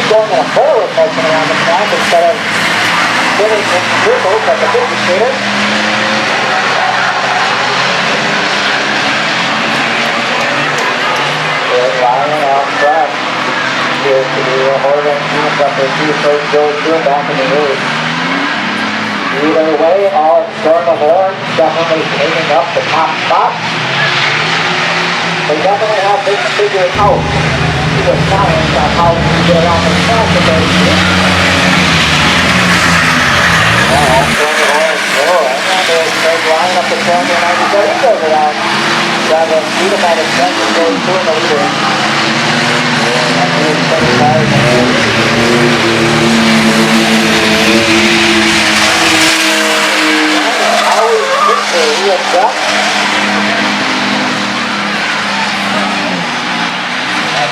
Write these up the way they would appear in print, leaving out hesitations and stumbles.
keep going in a forward motion around the track instead of spinning in circles like a figure skater. Ryan out front. Here's to the Horton House up there. First goes through back in the race. Either way, all Storm of Orange definitely taking up the top spot. They definitely have this figured out. He was challenged on how to get around the track with their feet. Well, Storm of Orange, and there's Craig Ryan up the front and 97. He goes around. Driving feet about his front and goes through in the leader.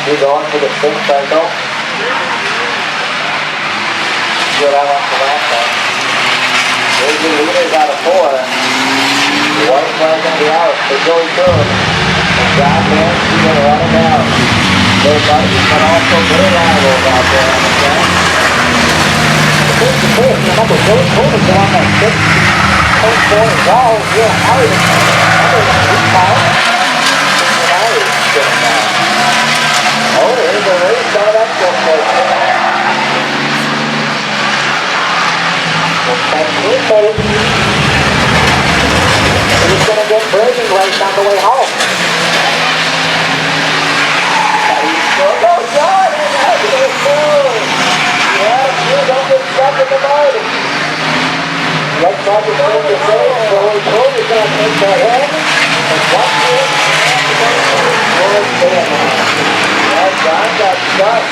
He's going for the spin cycle. Good I want for last time. There's the leaders out of 4. The white flag going to be out. They're going through. And John Nancy going to run him down. They're buddies, but also good rivals out there on the track. The first remember, Joe Coleman got on that 6.4 wall real hard. Remember that weak power? Now he's getting down. Oh, there's a race start up for us. He's going to get braking lights on the way home. Go, John! Yeah, you don't get stuck in the mud. Looks like it's going to say, so we're told he's going to take that in. And watch it. Yeah, John got stuck.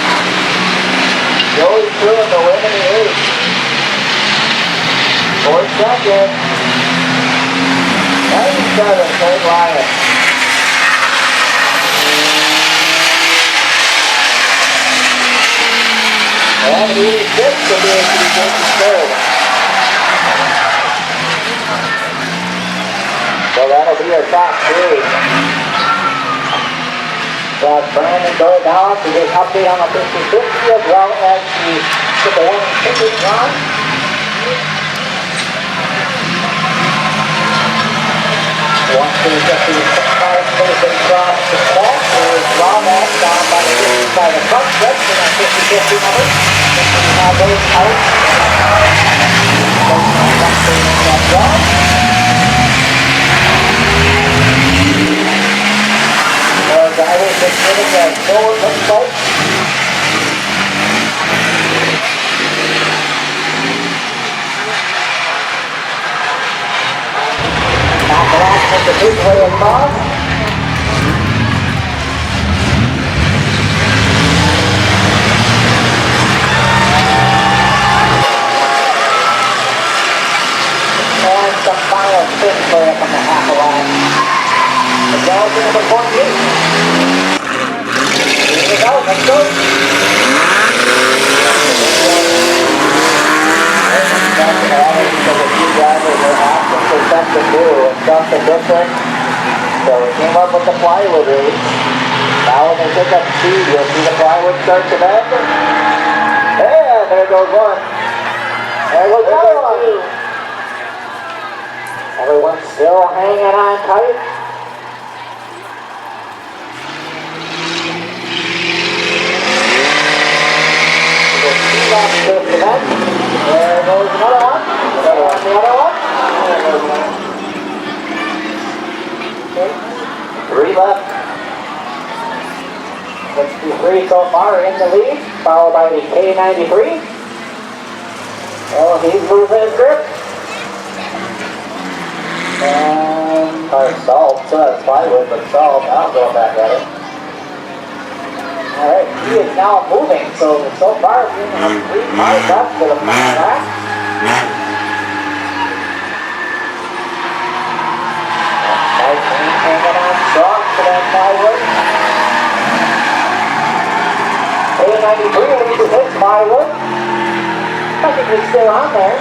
Joey's through in the women race. 4 seconds. 97, Craig Ryan. And 86 will be able to take the third. So that'll be our top 3. Got Brandon going down to get update on the 50-50 as well as get the winning tickets on. Once we get the 5 minutes across the track, there's Romack down by the front stretch in that 50-50 number. Now goes out. Our drivers just getting that forward looks like. Back it out with the big way across. And some final spin play up on the half a line. The ball's in the 48. Here we go, let's go. Drivers are asking for something new and something different. So we came up with the Ply Wood race. Now when they pick up speed, you'll see the Ply Wood start to bend. And there goes one. There goes another one. Everyone's still hanging on tight. There's 2 laps to the event. There goes another one. The other one. Okay. 3 left. 63 so far in the lead, followed by the K93. Well, he's moving his grip. And our Salt, so that's Ply Wood, but Salt, now going back at it. Alright, he is now moving, so far we have 3 cars left to the final lap. Nice hanging on strong for that Ply Wood. K93 leads his Ply Wood. I think he's still on there.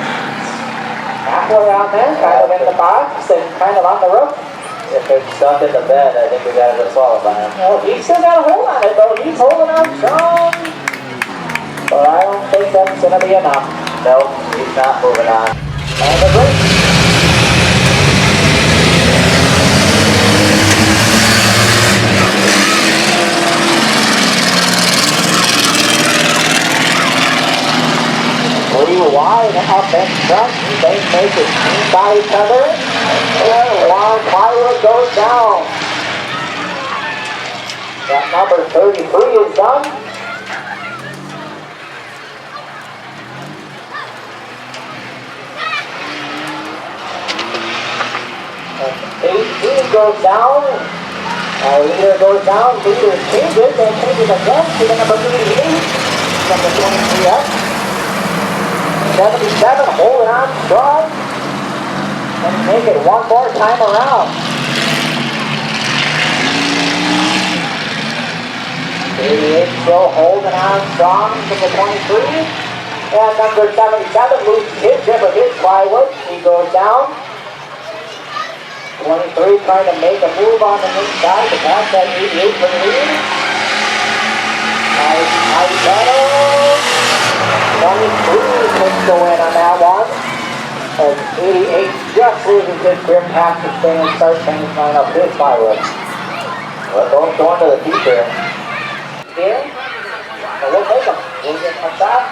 Halfway on there, kind of in the box and kind of on the roof. If it's stuck in the bed, I think we got to disqualify him. Well, he's still got a hold on it though. He's holding on strong. going to be enough. No, he's not moving on. And the break. Three wide up in front. They make it team by each other. And one Ply Wood goes down. That number 33 is done. And 18 goes down. Leader goes down. Leader changes and changes again to the number 88. Number 23 up. 77 holding on strong and make it one more time around. 88 still holding on strong from the 23. And number 77 loses his grip of his Ply Wood. He goes down. 23 trying to make a move on the inside to pass that 88 for the lead. Nice battle. 23 takes the win on that one. As 88 just loses his grip, has to stay and start finish line up his Ply Wood. We're both going to the future. Here, and we'll take them. We'll get a shot.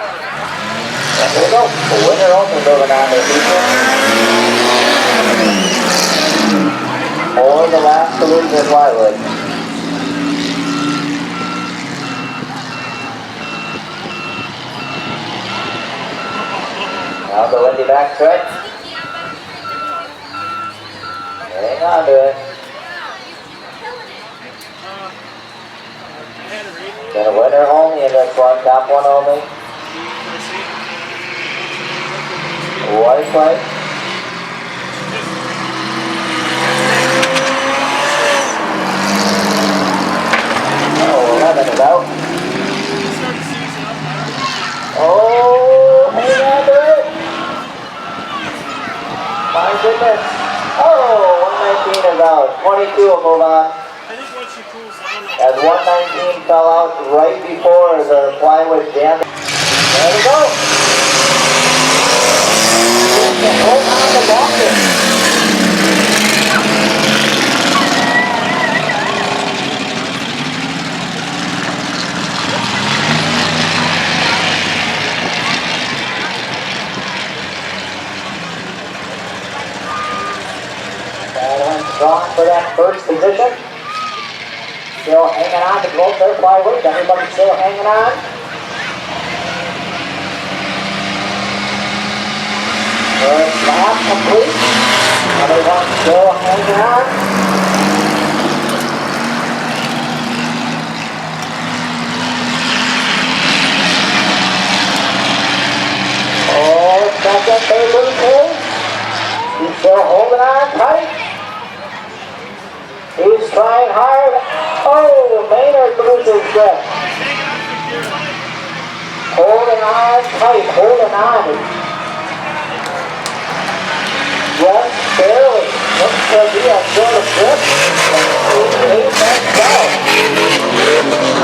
And there we go. The winner also moving on to the future. Or the last to lose his Ply Wood. Now the windy back stretch. Hang on to it. Got a winner only in this one, top one only. White flag. Oh, 11 is out. Oh, hang on to it. My goodness. Oh, 119 is out. 22 will move on. As 119 fell out right before the Ply Wood jammed. There we go. Hold on to Boston. Strong for that first position. Still hanging on to both their Ply Wood. Everybody's still hanging on. First lap complete. Everyone still hanging on. Oh, second, third, fourth. He's still holding on tight. He's trying hard. Oh, Maynard loses grip. Holding on tight, holding on. Just barely. Looks to be a sort of grip. 88 down.